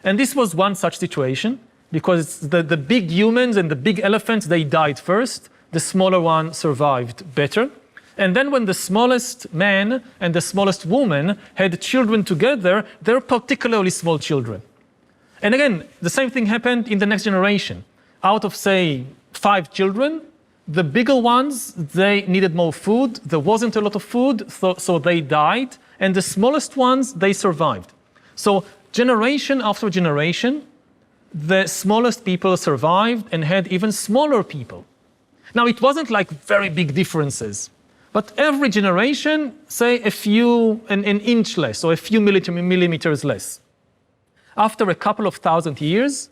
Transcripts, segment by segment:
And this was one such situation, because the big humans and the big elephants, they died first. The smaller one survived better. And then when the smallest man and the smallest woman had children together, they're particularly small children. And again, the same thing happened in the next generation. Out of, say, 5 children, the bigger ones, they needed more food. There wasn't a lot of food, so they died. And the smallest ones, they survived. So generation after generation, the smallest people survived and had even smaller people. Now, it wasn't like very big differences, but every generation, say an inch less, or a few millimeters less. After a couple of thousand years,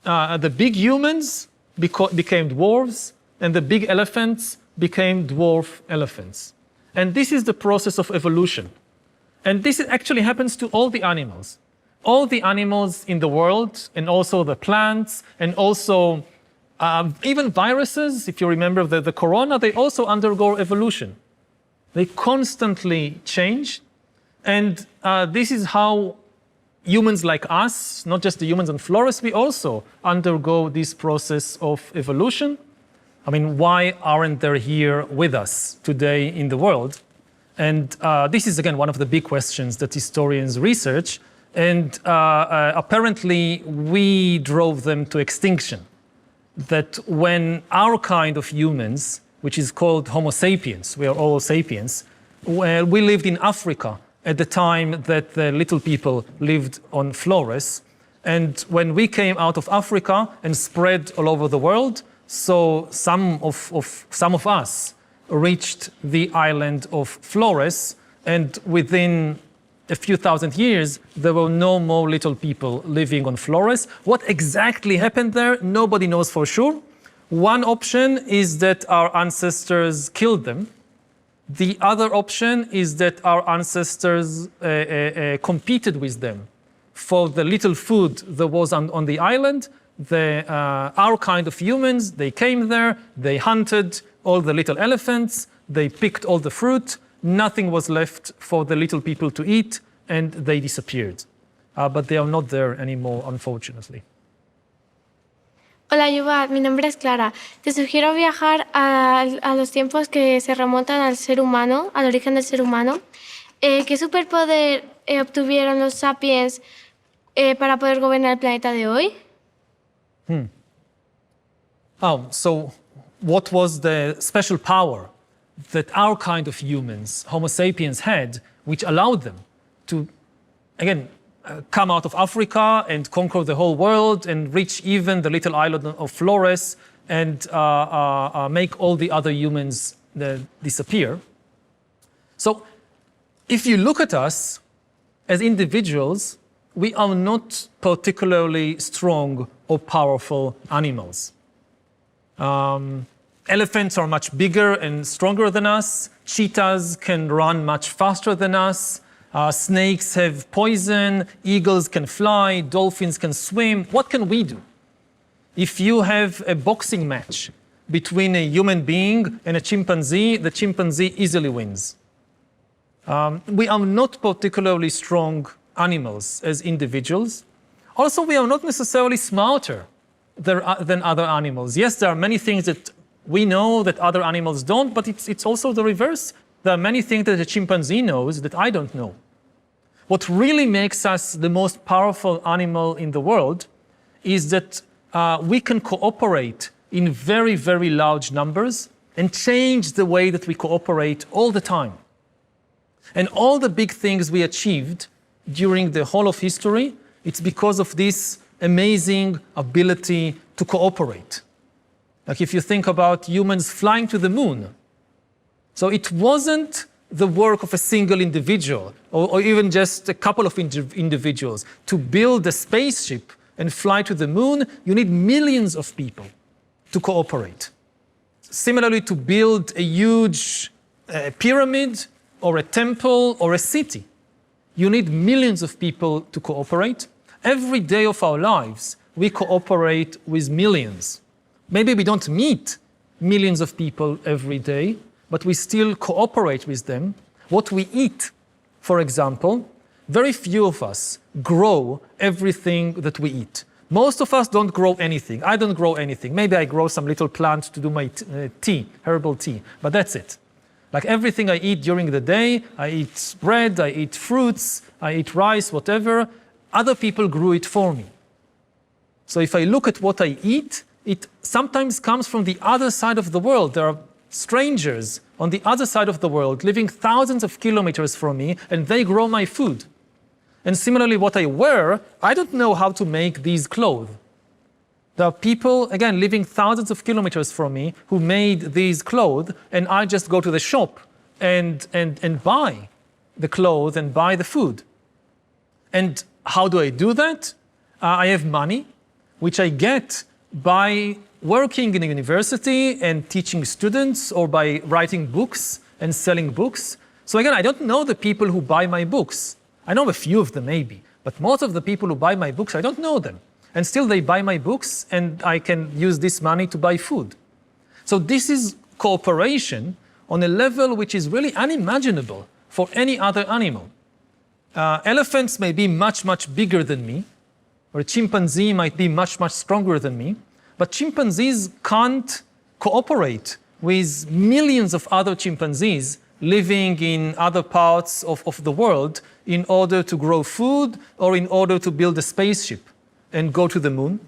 the big humans became dwarves, and the big elephants became dwarf elephants. And this is the process of evolution. And this actually happens to all the animals. All the animals in the world, and also the plants, and also even viruses, if you remember the corona, they also undergo evolution. They constantly change. And this is how humans like us, not just the humans and flores, we also undergo this process of evolution. I mean, why aren't they here with us today in the world? And this is, again, one of the big questions that historians research. And apparently, we drove them to extinction. That when our kind of humans, which is called Homo sapiens, we are all sapiens, we lived in Africa at the time that the little people lived on Flores. And when we came out of Africa and spread all over the world, so some of us reached the island of Flores, and within a few thousand years, there were no more little people living on Flores. What exactly happened there, nobody knows for sure. One option is that our ancestors killed them. The other option is that our ancestors competed with them for the little food that was on the island. Our kind of humans, they came there, they hunted all the little elephants, they picked all the fruit, nothing was left for the little people to eat, and they disappeared. But they are not there anymore, unfortunately. Hola, Yuval, mi nombre es Clara. Te sugiero viajar a los tiempos que se remontan al ser humano, al origen del ser humano. ¿Qué superpoder obtuvieron los sapiens para poder gobernar el planeta de hoy? So what was the special power that our kind of humans, Homo sapiens, had, which allowed them to, again, come out of Africa and conquer the whole world and reach even the little island of Flores and make all the other humans disappear? So if you look at us as individuals, we are not particularly strong or powerful animals. Elephants are much bigger and stronger than us. Cheetahs can run much faster than us. Snakes have poison. Eagles can fly. Dolphins can swim. What can we do? If you have a boxing match between a human being and a chimpanzee, the chimpanzee easily wins. We are not particularly strong animals as individuals. Also, we are not necessarily smarter than other animals. Yes, there are many things that we know that other animals don't, but it's also the reverse. There are many things that a chimpanzee knows that I don't know. What really makes us the most powerful animal in the world is that we can cooperate in very, very large numbers and change the way that we cooperate all the time. And all the big things we achieved during the whole of history, it's because of this amazing ability to cooperate. Like if you think about humans flying to the moon. So it wasn't the work of a single individual or even just a couple of individuals. To build a spaceship and fly to the moon, you need millions of people to cooperate. Similarly, to build a huge pyramid or a temple or a city, you need millions of people to cooperate. Every day of our lives, we cooperate with millions. Maybe we don't meet millions of people every day, but we still cooperate with them. What we eat, for example, very few of us grow everything that we eat. Most of us don't grow anything. I don't grow anything. Maybe I grow some little plant to do my tea, herbal tea, but that's it. Like everything I eat during the day, I eat bread, I eat fruits, I eat rice, whatever, other people grew it for me. So if I look at what I eat, it sometimes comes from the other side of the world. There are strangers on the other side of the world living thousands of kilometers from me, and they grow my food. And similarly, what I wear, I don't know how to make these clothes. There are people, again, living thousands of kilometers from me who made these clothes, and I just go to the shop and buy the clothes and buy the food. And how do I do that? I have money, which I get by working in a university and teaching students, or by writing books and selling books. So again, I don't know the people who buy my books. I know a few of them maybe, but most of the people who buy my books, I don't know them. And still they buy my books, and I can use this money to buy food. So this is cooperation on a level which is really unimaginable for any other animal. Elephants may be much, much bigger than me, or a chimpanzee might be much, much stronger than me, but chimpanzees can't cooperate with millions of other chimpanzees living in other parts of the world in order to grow food or in order to build a spaceship and go to the moon.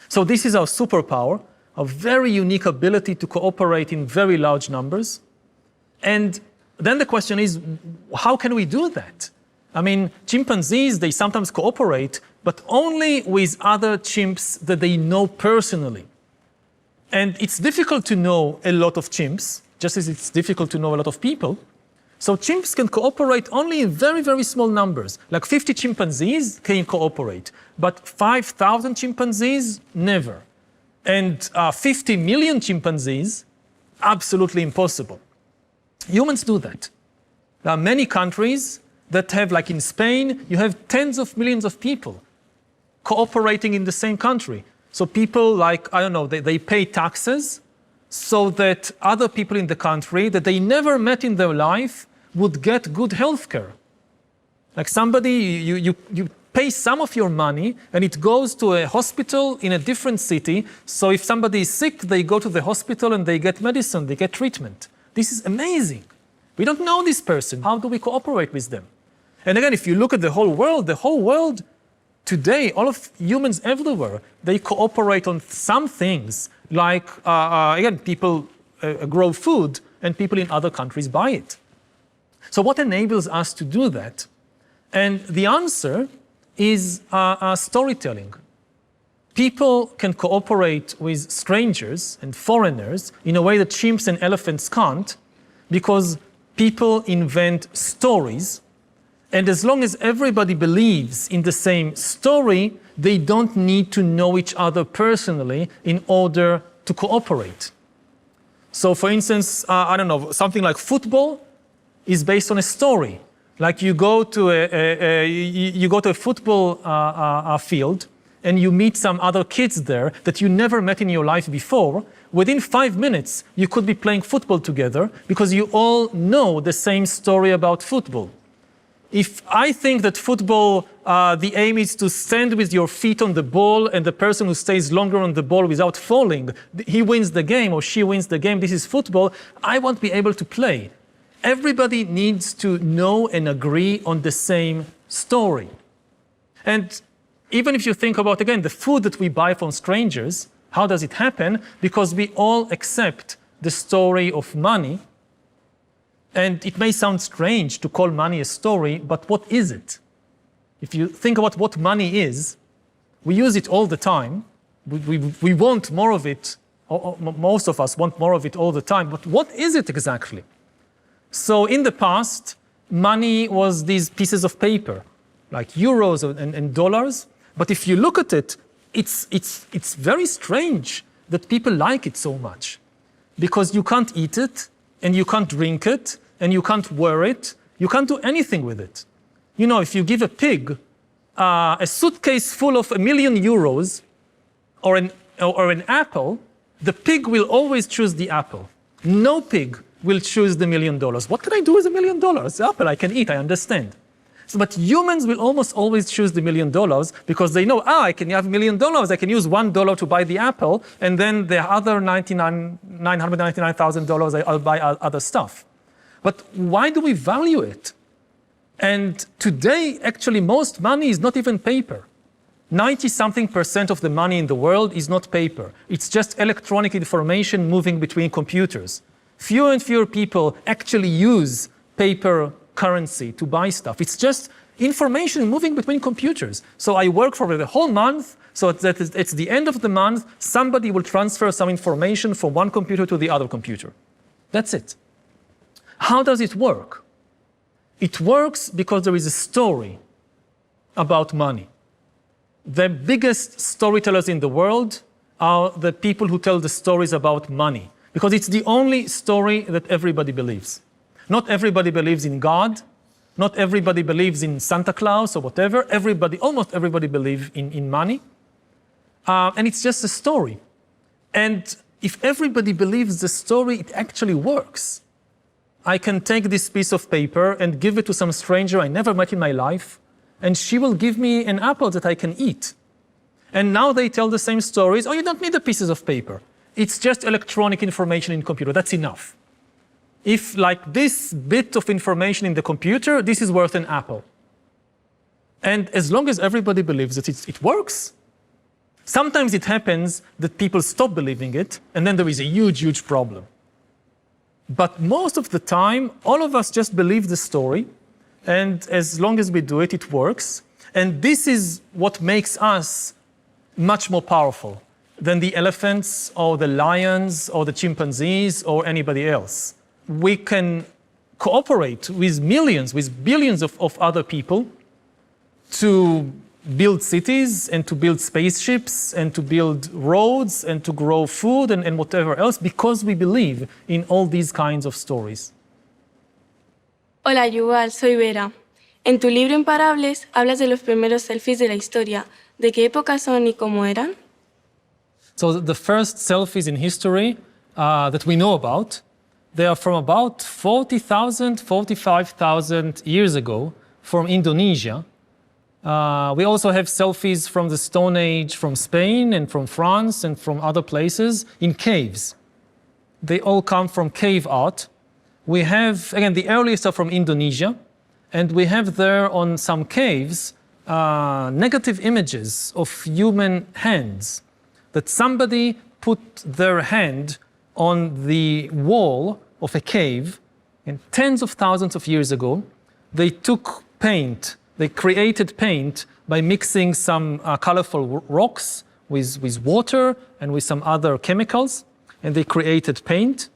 So this is our superpower, a very unique ability to cooperate in very large numbers. And then the question is, how can we do that? I mean, chimpanzees, they sometimes cooperate, but only with other chimps that they know personally. And it's difficult to know a lot of chimps, just as it's difficult to know a lot of people. So chimps can cooperate only in very, very small numbers. Like 50 chimpanzees can cooperate, but 5,000 chimpanzees, never. And 50 million chimpanzees, absolutely impossible. Humans do that. There are many countries that have, like in Spain, you have tens of millions of people cooperating in the same country. So people like, I don't know, they pay taxes so that other people in the country that they never met in their life would get good health care. Like somebody, you pay some of your money and it goes to a hospital in a different city. So if somebody is sick, they go to the hospital and they get medicine, they get treatment. This is amazing. We don't know this person. How do we cooperate with them? And again, if you look at the whole world today, all of humans everywhere, they cooperate on some things, like, again, people grow food and people in other countries buy it. So what enables us to do that? And the answer is storytelling. People can cooperate with strangers and foreigners in a way that chimps and elephants can't, because people invent stories. And as long as everybody believes in the same story, they don't need to know each other personally in order to cooperate. So for instance, I don't know, something like football is based on a story. Like you go to a football field and you meet some other kids there that you never met in your life before. Within 5 minutes, you could be playing football together because you all know the same story about football. If I think that football, the aim is to stand with your feet on the ball and the person who stays longer on the ball without falling, he wins the game or she wins the game, this is football, I won't be able to play. Everybody needs to know and agree on the same story. And even if you think about, again, the food that we buy from strangers, how does it happen? Because we all accept the story of money. And it may sound strange to call money a story, but what is it? If you think about what money is, we use it all the time. We want more of it, or most of us want more of it all the time, but what is it exactly? So in the past, money was these pieces of paper, like euros and dollars. But if you look at it, it's very strange that people like it so much, because you can't eat it, and you can't drink it, and you can't wear it, you can't do anything with it. You know, if you give a pig a suitcase full of €1 million or an apple, the pig will always choose the apple. No pig will choose the $1 million. What can I do with $1 million? The apple I can eat, I understand. So, but humans will almost always choose the $1 million because they know, I can have $1 million, I can use $1 to buy the apple, and then the other $999,000, I'll buy other stuff. But why do we value it? And today, actually, most money is not even paper. 90-something% of the money in the world is not paper. It's just electronic information moving between computers. Fewer and fewer people actually use paper currency to buy stuff. It's just information moving between computers. So I work for the whole month, so that it's the end of the month, somebody will transfer some information from one computer to the other computer. That's it. How does it work? It works because there is a story about money. The biggest storytellers in the world are the people who tell the stories about money, because it's the only story that everybody believes. Not everybody believes in God. Not everybody believes in Santa Claus or whatever. Almost everybody believes in money. And it's just a story. And if everybody believes the story, it actually works. I can take this piece of paper and give it to some stranger I never met in my life, and she will give me an apple that I can eat. And now they tell the same stories. Oh, you don't need the pieces of paper. It's just electronic information in computer. That's enough. If, like this bit of information in the computer, this is worth an apple. And as long as everybody believes that it works, sometimes it happens that people stop believing it, and then there is a huge, huge problem. But most of the time, all of us just believe the story, and as long as we do it, it works. And this is what makes us much more powerful than the elephants or the lions or the chimpanzees or anybody else. We can cooperate with millions, with billions of other people to build cities and to build spaceships and to build roads and to grow food and whatever else, because we believe in all these kinds of stories. Hola, Yuval, soy Vera. En tu libro Imparables hablas de los primeros selfies de la historia. ¿De qué época son y cómo eran? So the first selfies in history that we know about, they are from about 40,000, 45,000 years ago from Indonesia. We also have selfies from the Stone Age from Spain and from France and from other places in caves. They all come from cave art. We have, again, the earliest are from Indonesia, and we have there on some caves negative images of human hands, that somebody put their hand on the wall of a cave, and tens of thousands of years ago, they took paint. They created paint by mixing some colorful rocks with water and with some other chemicals, and they created paint.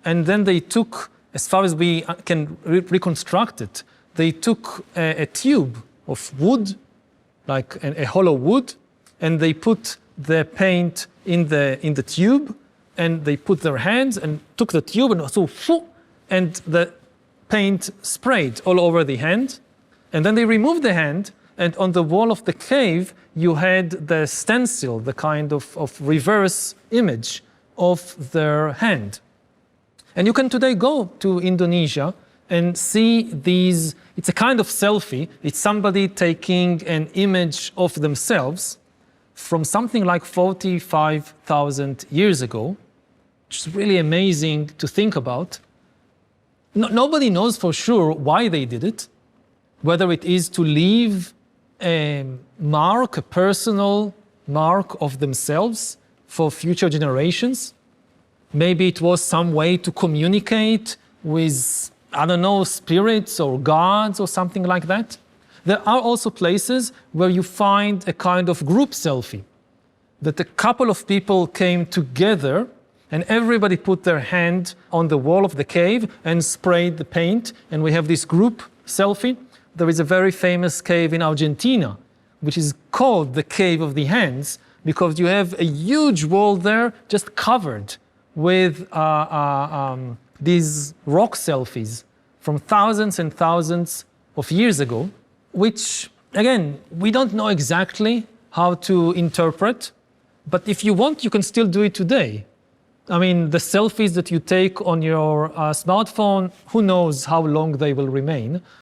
And then they took, as far as we can reconstruct it, they took a tube of wood, like a hollow wood, and they put the paint in the tube, and they put their hands and took the tube and and the paint sprayed all over the hand. And then they removed the hand, and on the wall of the cave, you had the stencil, the kind of reverse image of their hand. And you can today go to Indonesia and see these. It's a kind of selfie. It's somebody taking an image of themselves from something like 45,000 years ago, which is really amazing to think about. Nobody knows for sure why they did it, whether it is to leave a mark, a personal mark of themselves for future generations. Maybe it was some way to communicate with, I don't know, spirits or gods or something like that. There are also places where you find a kind of group selfie, that a couple of people came together and everybody put their hand on the wall of the cave and sprayed the paint, and we have this group selfie. There is a very famous cave in Argentina, which is called the Cave of the Hands, because you have a huge wall there just covered with these rock selfies from thousands and thousands of years ago, which, again, we don't know exactly how to interpret, but if you want, you can still do it today. I mean, the selfies that you take on your smartphone, who knows how long they will remain.